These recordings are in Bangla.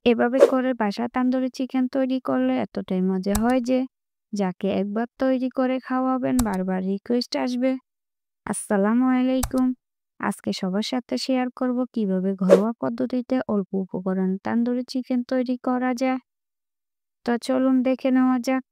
এভাবে করে বাসায় তান্দুরি চিকেন তৈরি করলে এতটাই মজা হয় যে যাকে একবার তৈরি করে খাওয়াবেন বারবার রিকোয়েস্ট আসবে। আসসালামু আলাইকুম। আজকে সবার সাথে শেয়ার করব কিভাবে ঘরোয়া পদ্ধতিতে অল্প উপকরণ তান্দুরি চিকেন তৈরি করা যায়। তো চলুন দেখে নেওয়া যাক।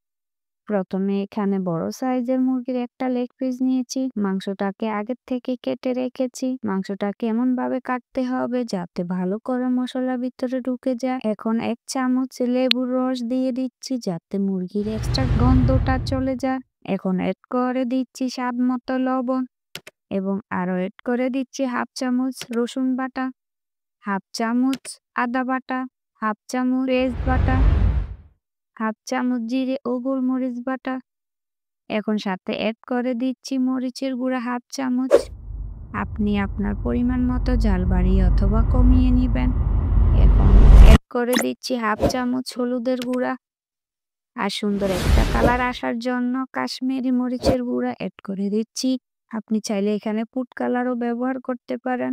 প্রথমে এখানে বড় সাইজের মুরগির একটা লেগ পিস নিয়েছি। মাংসটাকে আগের থেকে কেটে রেখেছি। মাংসটাকে এমন ভাবে কাটতে হবে যাতে ভালো করে মশলা ভিতরে ঢুকে যায়। এখন 1 চামচ লেবুর রস দিয়ে দিচ্ছি যাতে মুরগির এক্সট্রা গন্ধটা চলে যায়। এখন এড করে দিচ্ছি স্বাদ মতো লবণ এবং আরো এড করে দিচ্ছি হাফ চামচ রসুন বাটা, হাফ চামচ আদা বাটা, হাফ চামচ পেঁয়াজ বাটা, হাফ চামচ জিরে ও গোলমরিচ বাটা। এখন সাথে এড করে দিচ্ছি মরিচের গুঁড়া হাফ চামচ। আপনি আপনার পরিমাণ মতো ঝাল বাড়িয়ে অথবা কমিয়ে নিবেন। এখন এড করে দিচ্ছি হাফ চামচ হলুদের গুঁড়া আর সুন্দর একটা কালার আসার জন্য কাশ্মীরি মরিচের গুঁড়া এড করে দিচ্ছি। আপনি চাইলে এখানে ফুড কালারও ব্যবহার করতে পারেন।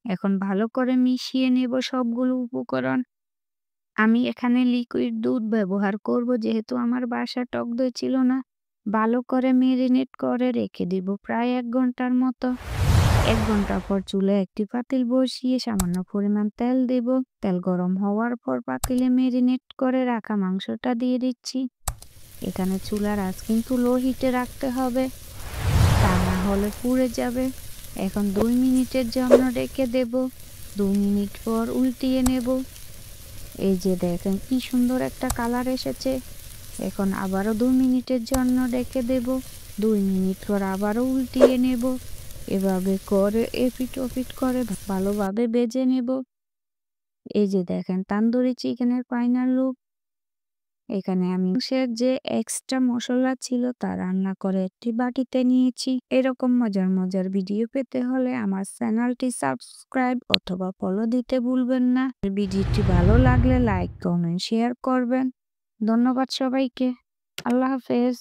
এখন ভালো করে মিশিয়ে নেব সবগুলো উপকরণ। আমি এখানে লিকুইড দুধ ব্যবহার করব যেহেতু আমার বাসায় টক দই ছিল না। ভালো করে মেরিনেট করে রেখে দিব প্রায় 1 ঘন্টার মতো। 1 ঘন্টা পর চুলায় একটি পাতিল বসিয়ে সামান্য পরিমাণ তেল দেব। তেল গরম হওয়ার পর পাতিলে মেরিনেট করে রাখা মাংসটা দিয়ে দিচ্ছি। এখানে চুলার আঁচ কিন্তু লো হিটে রাখতে হবে, তা না হলে পুড়ে যাবে। এখন 2 মিনিটের জন্য রেখে দেব। 2 মিনিট পর উল্টিয়ে নেব। এই যে দেখেন কি সুন্দর একটা কালার এসেছে। এখন আবারও 2 মিনিটের জন্য রেখে দেব। 2 মিনিট পর আবারও উল্টিয়ে নেব। এভাবে করে এপিট ওপিট করে ভালোভাবে ভেজে নেব। এই যে দেখেন তান্দুরি চিকেনের ফাইনাল লুক। এখানে আমি মাংসের যে এক্সট্রা মশলা ছিল তা রান্না করে একটি বাটিতে নিয়েছি। এরকম মজার মজার ভিডিও পেতে হলে আমার চ্যানেলটি সাবস্ক্রাইব অথবা ফলো দিতে ভুলবেন না। ভিডিওটি ভালো লাগলে লাইক, কমেন্ট, শেয়ার করবেন। ধন্যবাদ সবাইকে। আল্লাহ হাফেজ।